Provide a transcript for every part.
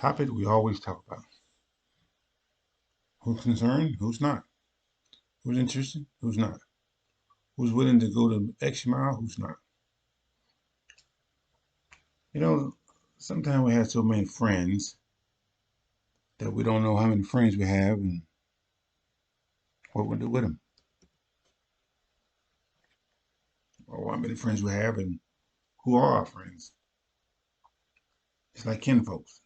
Topic we always talk about. Who's concerned? Who's not? Who's interested? Who's not? Who's willing to go the extra mile? Who's not? You know, sometimes we have so many friends that we don't know how many friends we have and what we do with them, or how many friends we have and who are our friends. It's like kin folks.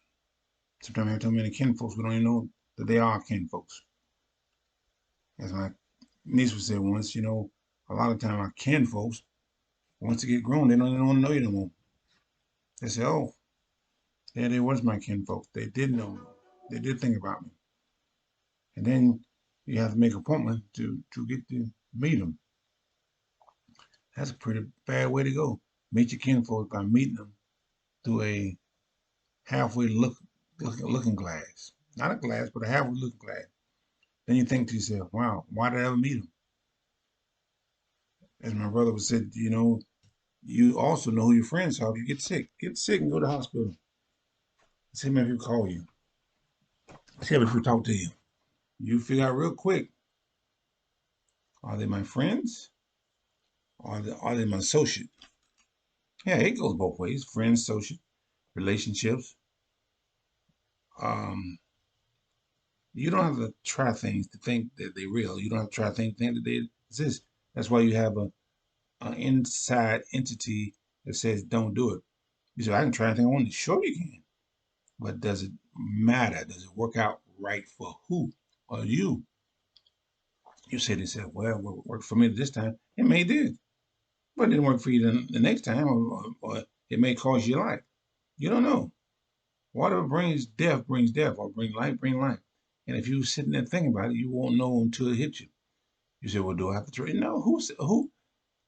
Sometimes we have so many kin folks we don't even know that they are kin folks. As my niece would say once, a lot of time our kin folks, once they get grown, they don't even want to know you no more. They say, oh, yeah, they was my kin folks. They did know me. They did think about me. And then you have to make an appointment to get to meet them. That's a pretty bad way to go. Meet your kinfolk by meeting them through a halfway looking glass. Not a glass, but a halfway looking glass. Then you think to yourself, wow, why did I ever meet them? As my brother would say, you also know who your friends are. If you get sick, and go to the hospital. See if you call you. See if you talk to you. You figure out real quick, are they my friends? Or are they my associate? Yeah, it goes both ways. Friends, associate, relationships. Um, you don't have to try things to think that they're real. You don't have to try things to think that they exist. That's why you have an inside entity that says don't do it. You say, I can try anything I want to. Sure you can. But does it matter? Does it work out right for who? Or you? You said they said, well, what worked for me this time. It may did. But it didn't work for you the next time, or it may cost you life. You don't know. Whatever brings death, or bring life. And if you sitting there thinking about it, you won't know until it hits you. You say, well, do I have to try? No,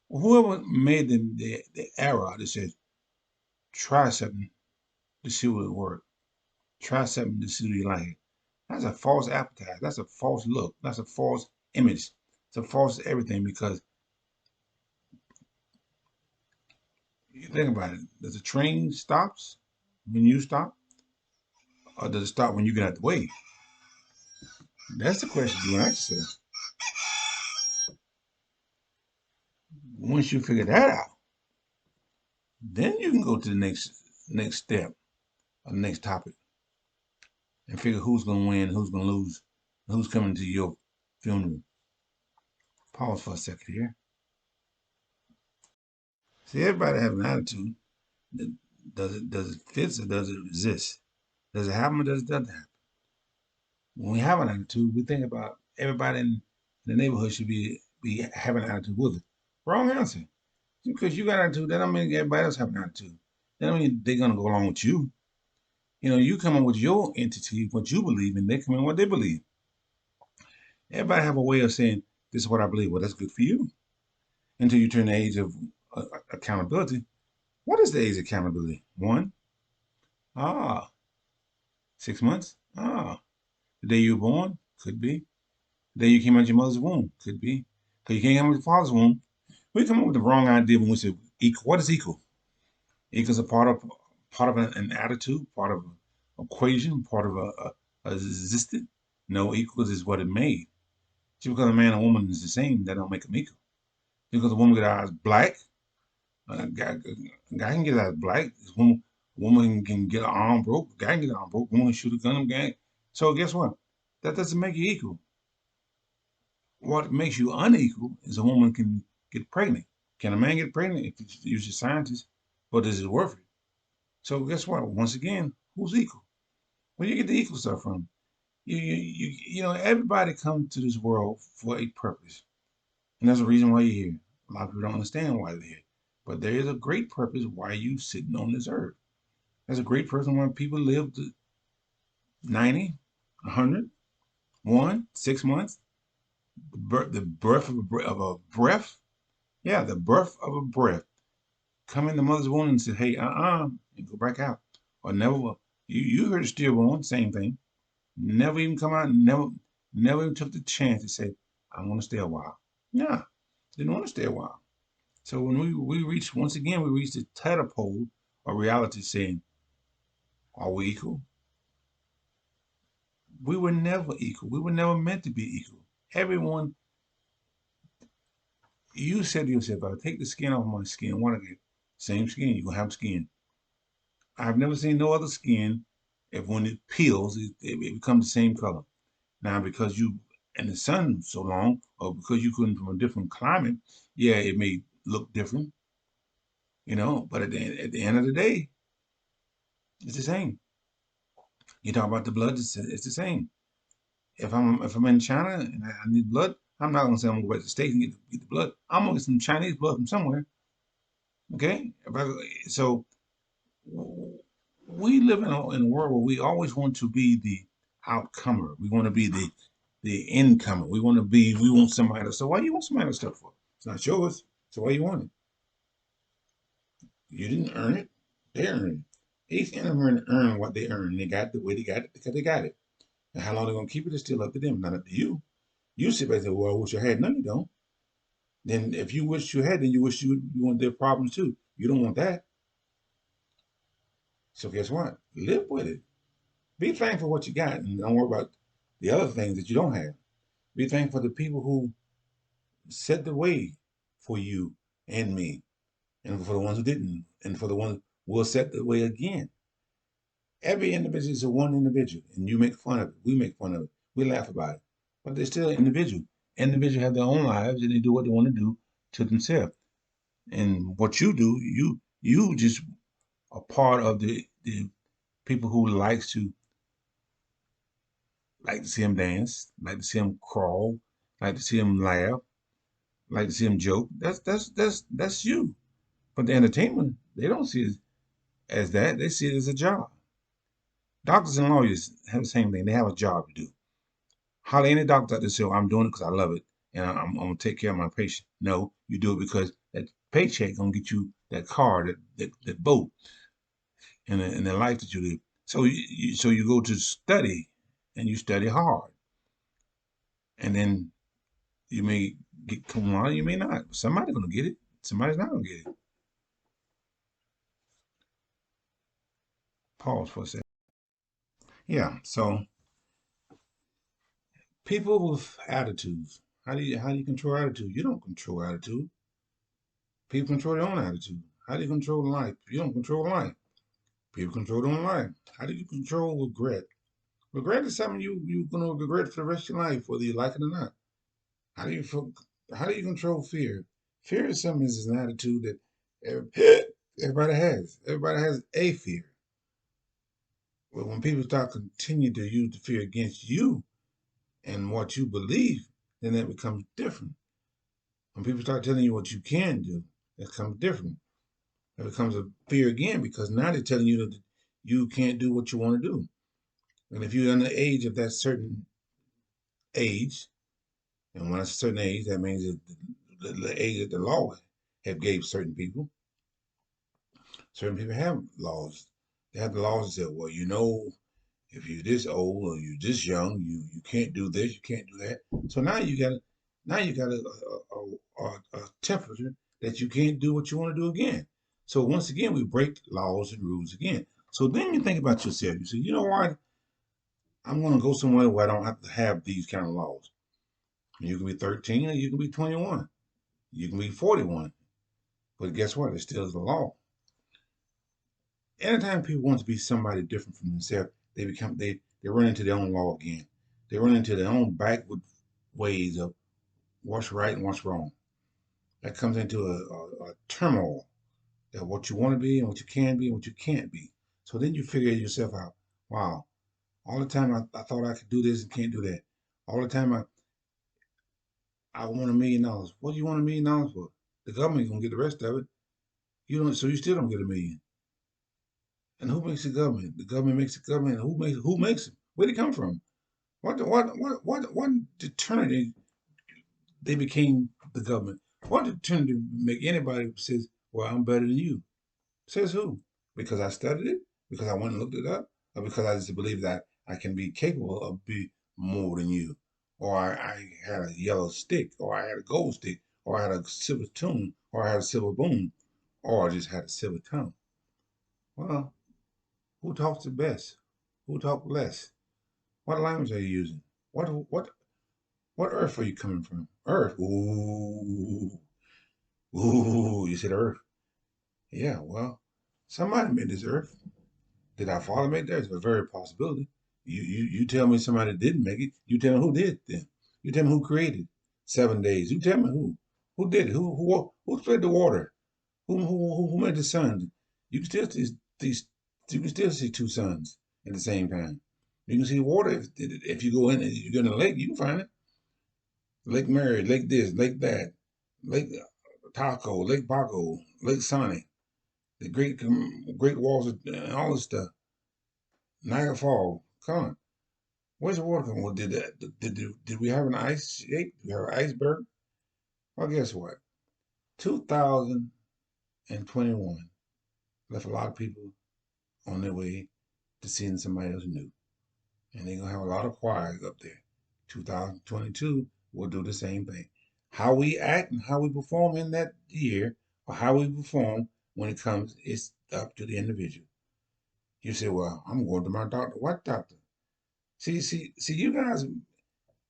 whoever made the error that says try something to see what it works. Try something to see what you like it. That's a false appetite. That's a false look. That's a false image. It's a false everything because you think about it. Does the train stops when you stop, or does it stop when you get out the way? That's the question you ask yourself. Once you figure that out, then you can go to the next step or the next topic and figure who's gonna win, who's gonna lose, and who's coming to your funeral. Pause for a second here. See, everybody has an attitude. Does it fit or does it resist? Does it happen or does it doesn't happen? When we have an attitude, we think about everybody in the neighborhood should be having an attitude with it. Wrong answer. Because you got an attitude, that don't mean everybody else have an attitude. That don't mean they're gonna go along with you. You come in with your entity, what you believe, and they come in what they believe. Everybody have a way of saying, this is what I believe. Well, that's good for you. Until you turn the age of accountability. What is the age of accountability? One? Ah. 6 months? Ah. The day you were born? Could be. The day you came out of your mother's womb? Could be. Because you can't come out of your father's womb. We come up with the wrong idea when we say equal. What is equal? Equal is a part of an attitude, part of an equation, part of a existed. No, equals is what it made. Just because a man and woman is the same, that don't make them equal. Just because a woman get her eyes black, a guy can get eyes black. Woman can get an arm broke. A guy can get an arm broke. Woman can shoot a gun. Guy. So guess what? That doesn't make you equal. What makes you unequal is a woman can get pregnant. Can a man get pregnant if you use your scientist? But is it worth it? So guess what? Once again, who's equal? Where do you get the equal stuff from? Everybody comes to this world for a purpose. And there's a reason why you're here. A lot of people don't understand why they're here. But there is a great purpose why you sitting on this earth. There's a great person why people live to 90, 100, 6 months. The birth of a breath. Yeah, the birth of a breath. Come in the mother's womb and say, hey, and go back out. Or never, you heard the stillborn, same thing. Never even come out, never even took the chance to say, I want to stay a while. Nah, didn't want to stay a while. So when we reach, once again, we reach the tadpole of reality saying, are we equal? We were never equal. We were never meant to be equal. Everyone, you said to yourself, if I take the skin off my skin, what I get? Same skin, you're gonna have skin. I've never seen no other skin, if when it peels, it becomes the same color. Now, because you in the sun so long, or because you couldn't from a different climate, yeah, it may look different, but at the end of the day, it's the same. You talk about the blood, it's the same. If I'm in China and I need blood, I'm not gonna say I'm gonna go back to the States and get the blood. I'm gonna get some Chinese blood from somewhere. Okay? So we live in a world where we always want to be the outcomer. We want to be the incomer. We want somebody else. So why you want somebody else stuff for? It's not yours. So why you want it? You didn't earn it. They earned it. Each immigrant earned what they earned. They got the way they got it because they got it. And how long they're gonna keep it is still up to them, not up to you. You sit back and say, "Well, I wish I had." No, you don't. Then if you wish you had, then you wish you want their problems too. You don't want that. So guess what? Live with it. Be thankful for what you got, and don't worry about the other things that you don't have. Be thankful for the people who set the way for you and me, and for the ones who didn't, and for the ones who will set the way again. Every individual is a one individual, and you make fun of it. We make fun of it. We laugh about it, but they're still an individual. Individuals have their own lives, and they do what they want to do to themselves. And what you do, you just are part of the people who like to see him dance, like to see him crawl, like to see him laugh, like to see him joke. That's you. But the entertainment, they don't see it as that. They see it as a job. Doctors and lawyers have the same thing. They have a job to do. Hardly any doctor out there say, "Oh, I'm doing it because I love it and I'm gonna take care of my patient." No, you do it because that paycheck gonna get you that car, that boat, and the life that you live. So you go to study, and you study hard, and then you may get come on, you may not. Somebody's gonna get it. Somebody's not gonna get it. Pause for a second. Yeah. So people with attitudes. How do you control attitude? You don't control attitude. People control their own attitude. How do you control life? You don't control life. People control their own life. How do you control regret? Regret is something you're gonna regret for the rest of your life, whether you like it or not. How do you how do you control fear? Fear is something is an attitude that everybody has. Everybody has a fear. But when people start continue to use the fear against you and what you believe, then that becomes different. When people start telling you what you can do, it becomes different. It becomes a fear again because now they're telling you that you can't do what you want to do. And if you're under the age of that certain age, and when it's a certain age, that means that the age that the law have gave certain people have laws. They have the laws that say, well, if you're this old or you're this young, you can't do this, you can't do that. So now you got a temperature that you can't do what you want to do again. So once again, we break laws and rules again. So then you think about yourself. You say, you know what? I'm going to go somewhere where I don't have to have these kind of laws. You can be 13 or you can be 21. You can be 41. But guess what? It still is the law. Anytime people want to be somebody different from themselves, they run into their own law again. They run into their own backward ways of what's right and what's wrong. That comes into a turmoil that what you want to be and what you can be and what you can't be. So then you figure yourself out. Wow, all the time I thought I could do this and can't do that. All the time I want $1 million. What do you want $1 million for? The government's gonna get the rest of it. You don't, so you still don't get a million. And who makes the government? The government makes the government. Who makes it? Where'd it come from? What determined they became the government? What determined to make anybody who says, "Well, I'm better than you"? Says who? Because I studied it? Because I went and looked it up? Or because I just believe that I can be capable of be more than you? Or I had a yellow stick, or I had a gold stick, or I had a silver tune, or I had a silver boom, or I just had a silver tongue. Well, who talks the best? Who talks less? What language are you using? What earth are you coming from? Earth. Ooh, ooh. You said Earth. Yeah. Well, somebody made this Earth. Did our Father make that? It's a very possibility. You tell me somebody didn't make it. You tell me who did then. You tell me who created 7 days. You tell me who did it. Who spread the water? Who made the sun? You can still see these. You can still see two suns at the same time. You can see water if you go in and you go in the lake. You can find it. Lake Mary, Lake this, Lake that, Lake Taco, Lake Paco, Lake Sonic, the Great Walls, and all this stuff. Niagara Falls. Come on, where's the water coming? Well, did we have an ice shake? Did we have an iceberg? Well, guess what? 2021 left a lot of people on their way to seeing somebody else new. And they're going to have a lot of choirs up there. 2022 will do the same thing. How we act and how we perform in that year, or how we perform when it comes, it's up to the individual. You say, well, I'm going to my doctor. What doctor? See, you guys,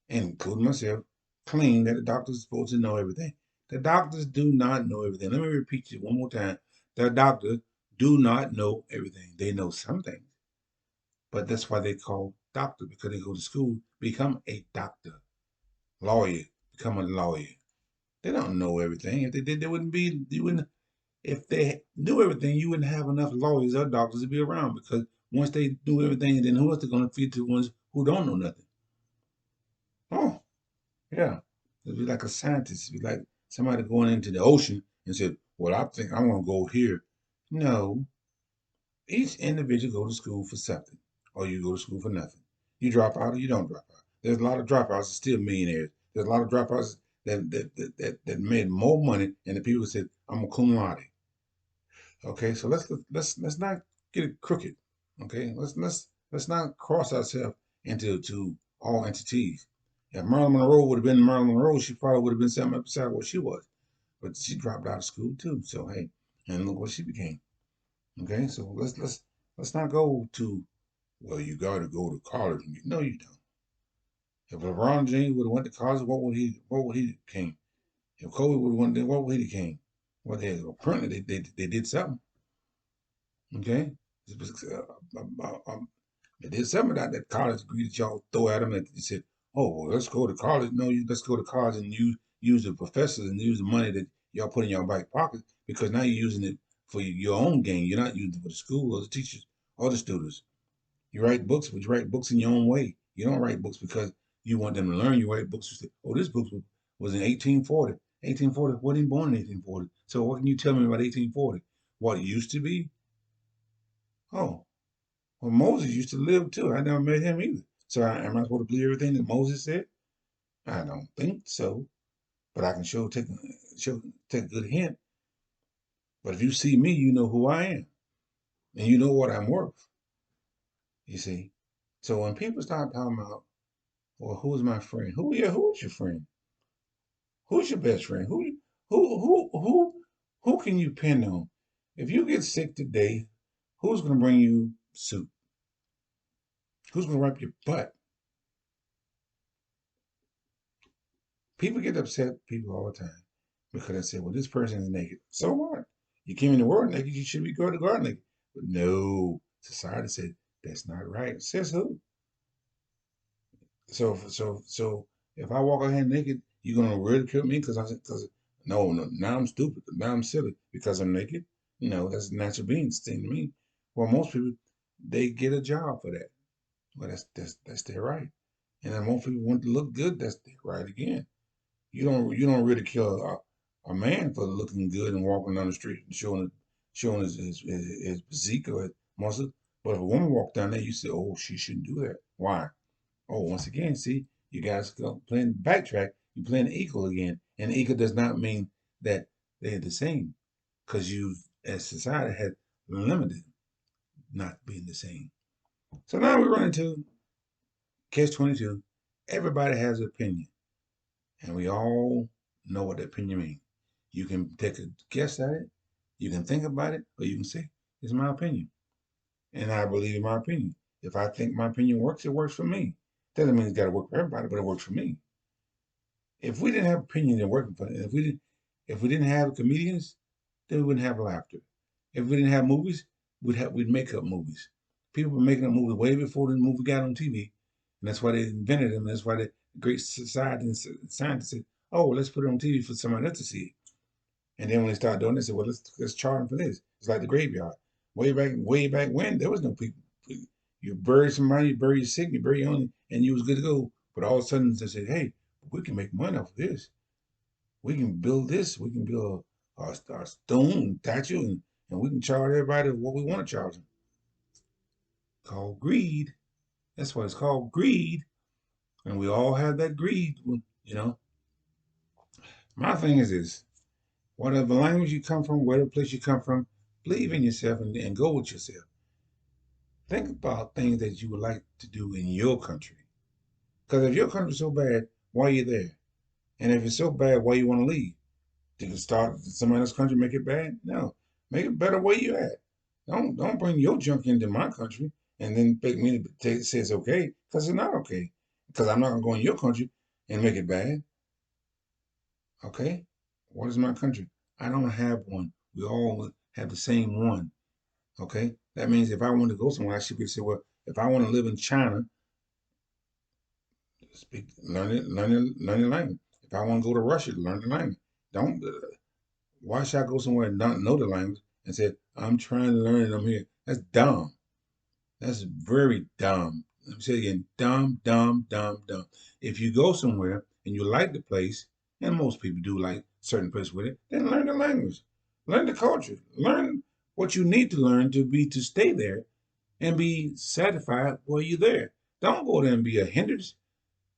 including myself, claim that the doctor's supposed to know everything. The doctors do not know everything. Let me repeat it one more time. The doctors do not know everything. They know some things. But that's why they call doctor, because they go to school, become a doctor. Lawyer, become a lawyer. They don't know everything. If they did, they wouldn't be, you wouldn't, if they knew everything, you wouldn't have enough lawyers or doctors to be around, because once they do everything, then who else are going to feed to the ones who don't know nothing? Oh, yeah. It'd be like a scientist. It'd be like somebody going into the ocean and said, well, I think I'm going to go here. No, each individual go to school for something, or you go to school for nothing. You drop out or you don't drop out. There's a lot of dropouts that still millionaires. There's a lot of dropouts that made more money than the people who said, I'm a cum laude. Okay, so let's not get it crooked. Okay, let's not cross ourselves into all entities. If Marilyn Monroe would have been Marilyn Monroe, she probably would have been something beside what she was. But she dropped out of school too. So hey, and look what she became. Okay, so let's not go to, well, you got to go to college. No, you don't. If LeBron James would have went to college, what would he became? If Kobe would have went there, what would he became? Well, apparently they did something. Okay, they did something about that college degree that y'all throw at them, and they said, oh, well, let's go to college. No, let's go to college and use the professors and use the money that y'all put in your back pocket, because now you're using it for your own gain. You're not using it for the school or the teachers or the students. You write books, but you write books in your own way. You don't write books because you want them to learn. You write books. You say, oh, this book was in 1840. 1840. Wasn't born in 1840. So what can you tell me about 1840? What it used to be? Oh, well, Moses used to live too. I never met him either. So am I supposed to believe everything that Moses said? I don't think so. But I can show take a good hint. But if you see me, you know who I am, and you know what I'm worth. You see. So when people start talking about, well, who's my friend? Who's your friend? Who's your best friend? Who can you pin on? If you get sick today, who's gonna bring you soup? Who's gonna wipe your butt? People get upset with people all the time because they say, well, this person is naked. So what? You came in the world naked, you should be going to God naked. But no, society said that's not right. Says who? So if I walk out here naked, you're gonna ridicule me because no, now I'm stupid, now I'm silly because I'm naked. No, that's a natural being thing to me. Well, most people they get a job for that. Well, that's their right. And then most people want to look good. That's their right again. You don't ridicule a man for looking good and walking down the street and showing his physique or his muscle. But if a woman walked down there, you say, oh, she shouldn't do that. Why? Oh, once again, see, you guys go playing backtrack. You're playing equal again, and equal does not mean that they're the same, because you, as society, had limited not being the same. So now we run into catch 22. Everybody has an opinion, and we all know what the opinion means. You can take a guess at it, you can think about it, or you can say, "It's my opinion," and I believe in my opinion. If I think my opinion works, it works for me. Doesn't mean it's got to work for everybody, but it works for me. If we didn't have opinions and working for it, if we didn't have comedians, then we wouldn't have laughter. If we didn't have movies, we'd make up movies. People were making up movies way before the movie got on TV, and that's why they invented them. That's why the great society and scientists said, "Oh, let's put it on TV for somebody else to see it." And then when they started doing this, they said, "Well, let's charge them for this." It's like the graveyard. Way back when, there was no people. You bury somebody, you bury your sick, you bury your own, and you was good to go. But all of a sudden, they said, "Hey, we can make money off of this. We can build this. We can build a stone statue, and we can charge everybody what we want to charge them." Called greed. That's what it's called, greed. And we all have that greed. You know, my thing is this: whatever language you come from, whatever place you come from, believe in yourself and go with yourself. Think about things that you would like to do in your country. Because if your country's so bad, why are you there? And if it's so bad, why you want to leave? Did it start somebody else's country make it bad? No. Make it better where you at. Don't bring your junk into my country and then make me say it's okay, because it's not okay. Because I'm not gonna go in your country and make it bad. Okay? What is my country? I don't have one. We all have the same one. Okay? That means if I want to go somewhere, I should be able to say, well, if I want to live in China, learn the language. If I want to go to Russia, learn the language. Don't Why should I go somewhere and not know the language and say I'm trying to learn it? I'm here. That's dumb. That's very dumb. Let me say it again: dumb, dumb, dumb, dumb. If you go somewhere and you like the place, and most people do like certain place with it, then learn the language, learn the culture, learn what you need to learn to stay there and be satisfied while you're there. Don't go there and be a hindrance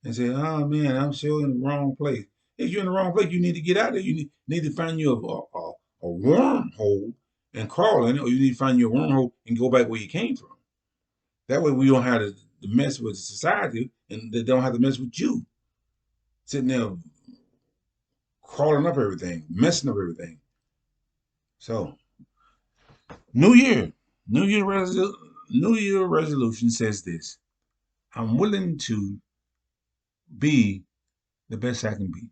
and say, "Oh man, I'm still in the wrong place." If you're in the wrong place, you need to get out of there. You need to find you a wormhole and crawl in it, or you need to find your wormhole and go back where you came from. That way, we don't have to mess with society, and they don't have to mess with you sitting there crawling up everything, messing up everything. So, New Year, New Year, New Year resolution says this: I'm willing to be the best I can be.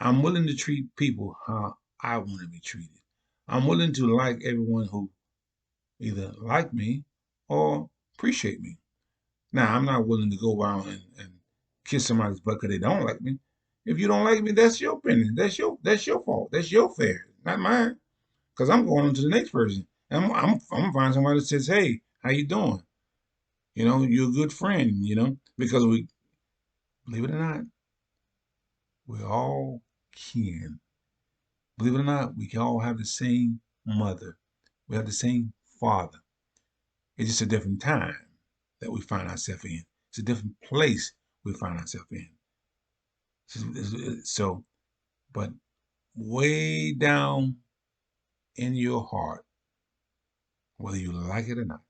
I'm willing to treat people how I want to be treated. I'm willing to like everyone who either like me or appreciate me. Now, I'm not willing to go around and kiss somebody's butt because they don't like me. If you don't like me, that's your opinion. That's your fault. That's your affair, not mine. Because I'm going on to the next person. And I'm gonna find somebody that says, "Hey, how you doing? You know, you're a good friend. You know, because we believe it or not, we all kin. Believe it or not, we can all have the same mother. We have the same father. It's just a different time that we find ourselves in. It's a different place we find ourselves in. So, but way down in your heart, whether you like it or not,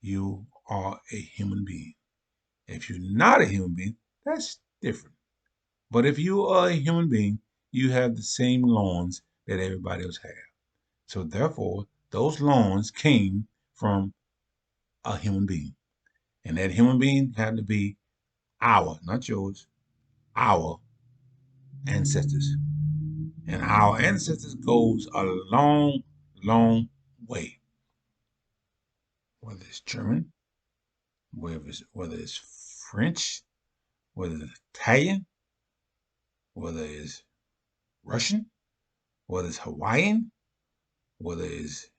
you are a human being. If you're not a human being, that's different. But if you are a human being, you have the same lawns that everybody else has. So therefore, those lawns came from a human being. And that human being had to be our, not yours, our ancestors. And our ancestors goes a long, long way. Whether it's German, whether it's French, whether it's Italian, whether it's Russian, whether it's Hawaiian, whether it's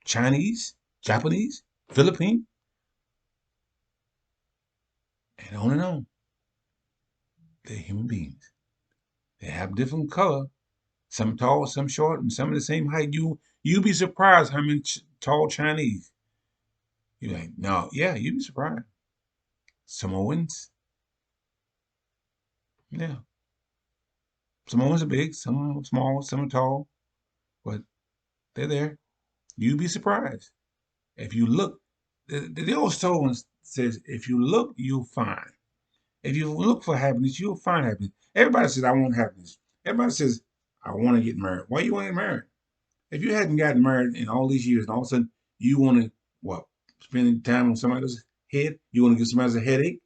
Chinese, Japanese, Philippine, and on and on. They're human beings. They have different color, some tall, some short, and some of the same height. You be surprised how many tall Chinese. You're like, no, yeah, you'd be surprised. Samoans, yeah. Samoans are big, some are small, some are tall, but they're there. You'd be surprised. If you look, the old slogan says, if you look, you'll find. If you look for happiness, you'll find happiness. Everybody says, I want happiness. Everybody says, I want to get married. Why you want to get married? If you hadn't gotten married in all these years and all of a sudden you want to, what, spend time on somebody else's head? You want to give somebody else a headache?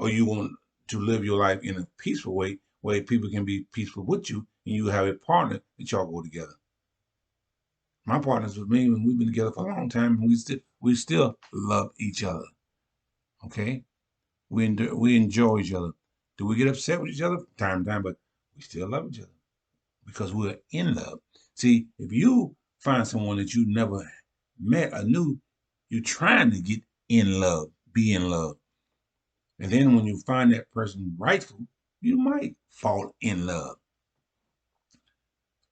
or you want to live your life in a peaceful way where people can be peaceful with you and you have a partner that y'all go together. My partners with me, and we've been together for a long time, and we still love each other. Okay, we enjoy each other. Do we get upset with each other from time to time? But we still love each other because we're in love. See, if you find someone that you never met or knew, you're trying to get in love, be in love. And then when you find that person rightful, you might fall in love.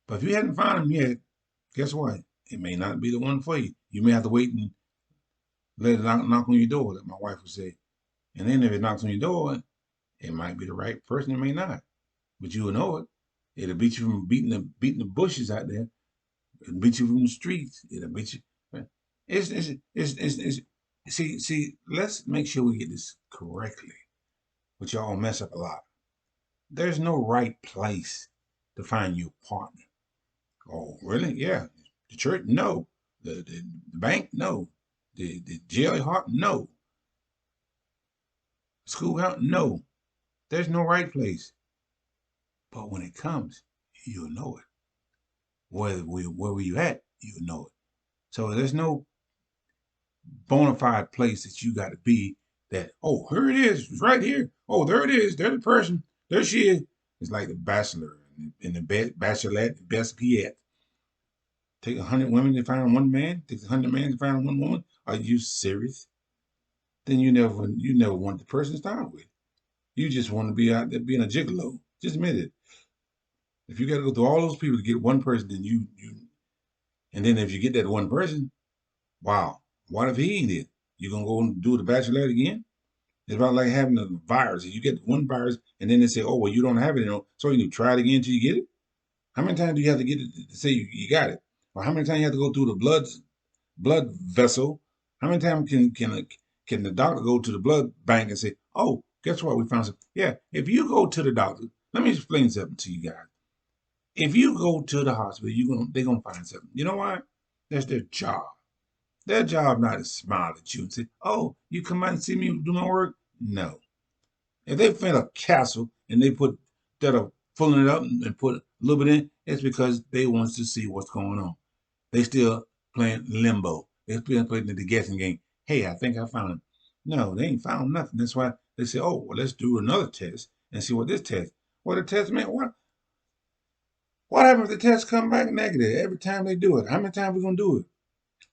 But if you hadn't found him yet, guess what? It may not be the one for you. You may have to wait and let it knock on your door, like my wife would say. And then if it knocks on your door, it might be the right person, it may not. But you will know it. It'll beat you from beating the bushes out there. It'll beat you from the streets. It'll beat you. It's see, let's make sure we get this correctly, which y'all mess up a lot. There's no right place to find your partner. Oh, really? Yeah. The church? No. The bank? No. The jail heart? No. Schoolhouse? No. There's no right place. But when it comes, you'll know it. Where were you at? You'll know it. So there's no bona fide place that you got to be that, oh, here it is. It's right here. Oh, there it is. There's the person. There she is. It's like the bachelor and the bachelorette, the best yet. Take 100 women to find one man. Take 100 men to find one woman. Are you serious? Then you never want the person to start with. You just want to be out there being a gigolo. Just admit it. If you got to go through all those people to get one person, then and then if you get that one person, wow, what if he ain't it? You gonna go and do the bachelorette again? It's about like having a virus. You get one virus, and then they say, oh well, you don't have it anymore, so you need to try it again until you get it. How many times do you have to get it to say you got it? Or how many times you have to go through the blood vessel? How many times can the doctor go to the blood bank and say, oh, guess what? We found something. Yeah, if you go to the doctor, let me explain something to you guys. If you go to the hospital, they're gonna find something. You know why? That's their job. Their job not to smile at you and say, "Oh, you come out and see me do my work." No. If they find a castle and they put that are filling it up and put a little bit in, it's because they want to see what's going on. They still playing limbo. They still playing the guessing game. Hey, I think I found him. No, they ain't found nothing. That's why they say, "Oh, well, let's do another test and see what this test." What the test meant? What happens if the test come back negative every time they do it? How many times we gonna do it?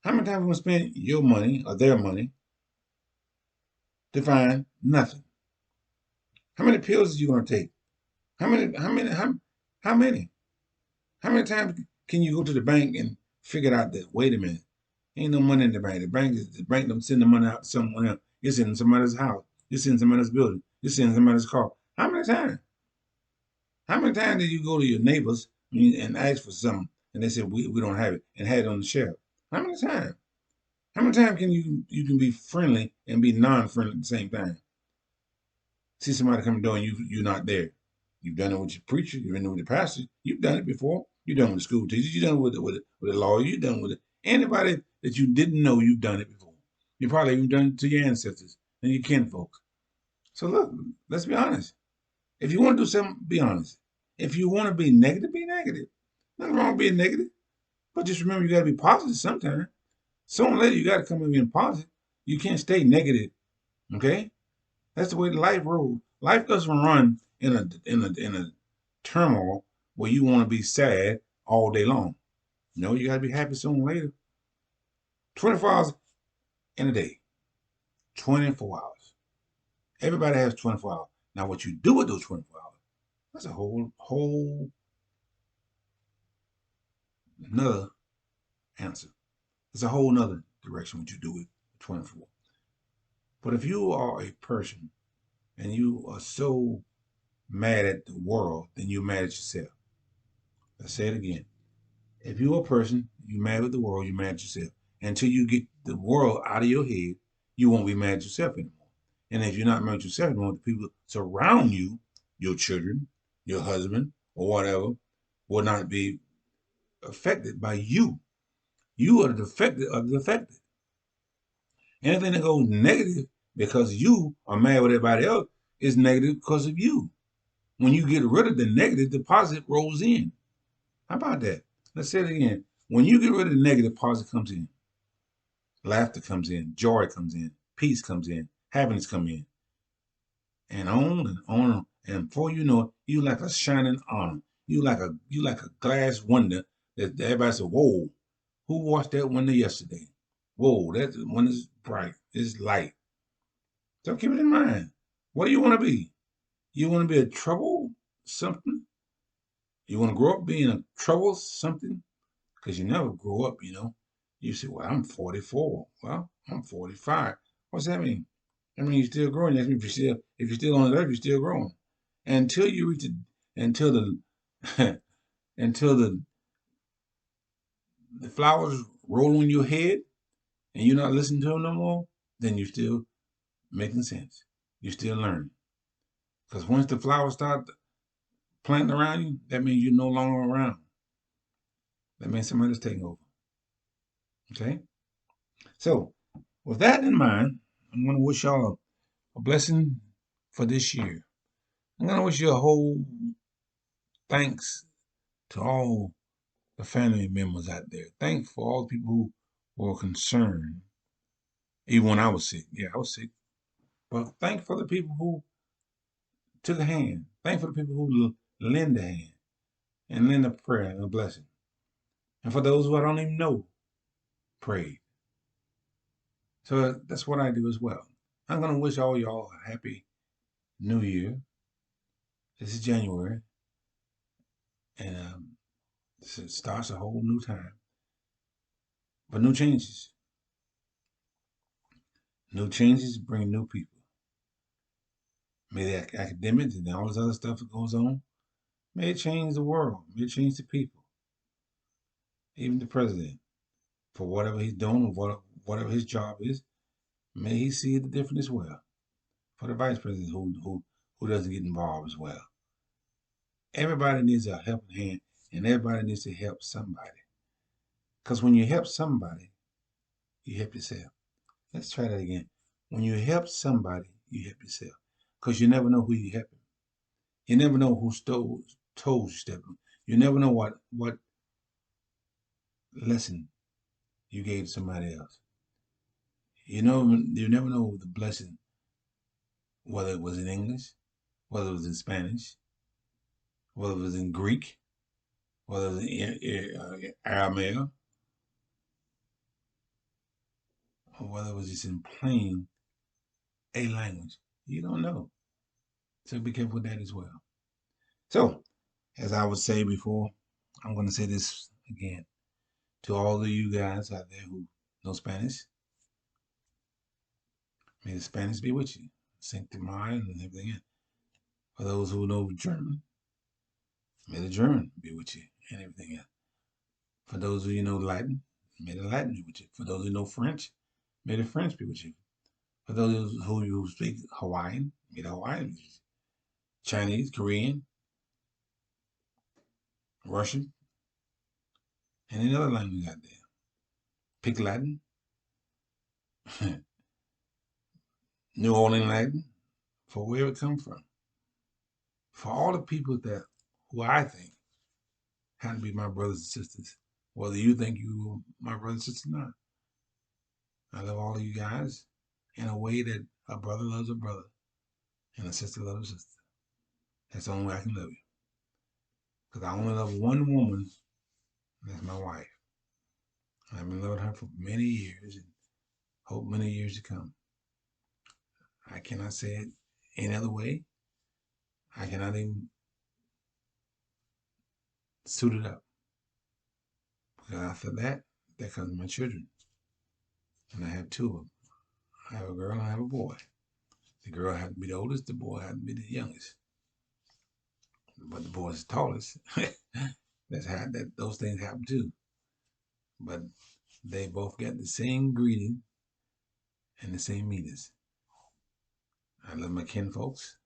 How many times we gonna spend your money or their money to find nothing? How many pills are you gonna take? How many? How many? How many? How many times can you go to the bank and figure out that? Wait a minute, ain't no money in the bank. The bank don't send the money out to someone else. It's in somebody's house. It's in somebody's building. It's in somebody's car. How many times? How many times did you go to your neighbors and ask for something and they said we don't have it and had it on the shelf? How many times? How many times can you can be friendly and be non-friendly at the same time? See somebody coming door and you're not there. You've done it with your preacher. You've done it with the pastor. You've done it before. You've done it with the school teachers. You've done it with a lawyer. You've done it with anybody that you didn't know. You've done it before. You probably even done it to your ancestors and your kinfolk. So look, let's be honest. If you want to do something, be honest. If you want to be negative, be negative. Nothing wrong with being negative. But just remember, you got to be positive sometimes. Sooner or later, you got to come in being positive. You can't stay negative. Okay? That's the way life rolls. Life doesn't run in a turmoil where you want to be sad all day long. No, you got to be happy sooner or later. 24 hours in a day. 24 hours. Everybody has 24 hours. Now, what you do with those 24 hours, that's a whole another answer. It's a whole nother direction what you do with 24. But if you are a person and you are so mad at the world, then you're mad at yourself. Let's say it again. If you're a person, you're mad with the world, you're mad at yourself. Until you get the world out of your head, you won't be mad at yourself anymore. And if you're not mad at yourself anymore, the people surround you, your children, your husband, or whatever, will not be affected by you. You are the affected of the affected. Anything that goes negative because you are mad with everybody else, is negative because of you. When you get rid of the negative, the positive rolls in. How about that? Let's say it again. When you get rid of the negative, positive comes in. Laughter comes in. Joy comes in. Peace comes in. Happiness comes in. And on and on. And before you know it, you like a shining honor. You like a glass window that everybody said, whoa, who washed that window yesterday? Whoa, that one is bright. It's light. So keep it in mind. What do you want to be? You want to be a trouble something? You want to grow up being a trouble something? Because you never grow up, you know. You say, well, I'm 44. Well, I'm 45. What's that mean? That means you're still growing. That means if you're still on the earth, you're still growing. Until you reach until the until the flowers roll on your head and you're not listening to them no more, then you're still making sense. You're still learning. Because once the flowers start planting around you, that means you're no longer around. That means somebody's taking over. Okay? So, with that in mind, I'm going to wish y'all a blessing for this year. I'm going to wish you a whole thanks to all the family members out there. Thanks for all the people who were concerned, even when I was sick. Yeah, I was sick. But thank for the people who took a hand. Thank for the people who lend a hand and lend a prayer and a blessing. And for those who I don't even know, prayed. So that's what I do as well. I'm going to wish all y'all a happy new year. This is January. And it starts a whole new time. But new changes. New changes bring new people. May the academics and all this other stuff that goes on, may it change the world. May it change the people. Even the president, for whatever he's doing or whatever his job is, may he see it different as well. For the vice president who doesn't get involved as well. Everybody needs a helping hand, and everybody needs to help somebody. Because when you help somebody, you help yourself. Let's try that again. When you help somebody, you help yourself. Because you never know who you're helping. You never know whose toes you step on. You never know what lesson you gave to somebody else. You never know the blessing, whether it was in English, whether it was in Spanish, whether it was in Greek, whether it was in Aramaic, or whether it was just in plain a language. You don't know. So be careful with that as well. So, as I would say before, I'm going to say this again to all of you guys out there who know Spanish. May the Spanish be with you. Sancti mind and everything else. For those who know German, may the German be with you and everything else. For those of you know Latin, may the Latin be with you. For those who know French, may the French be with you. For those who speak Hawaiian, may the Hawaiian be with you. Chinese, Korean, Russian, and any other language out there. Pick Latin, New Orleans Latin, for where it come from. For all the people that who I think have to be my brothers and sisters, whether you think you are my brothers and sisters or not. I love all of you guys in a way that a brother loves a brother and a sister loves a sister. That's the only way I can love you. Because I only love one woman, and that's my wife. I've been loving her for many years and hope many years to come. I cannot say it any other way. I cannot even suit it up. Because after that, there comes my children. And I have two of them. I have a girl and I have a boy. The girl had to be the oldest, the boy had to be the youngest. But the boy's the tallest. Those things happen too. But they both got the same greeting and the same meanings. I love my kin folks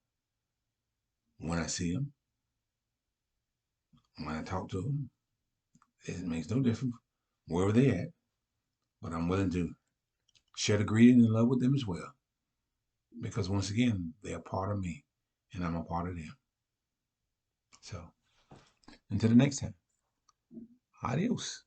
when I see them, when I talk to them. It makes no difference wherever they at, but I'm willing to share the greeting and love with them as well. because once again, they're a part of me and I'm a part of them. So until the next time, adios.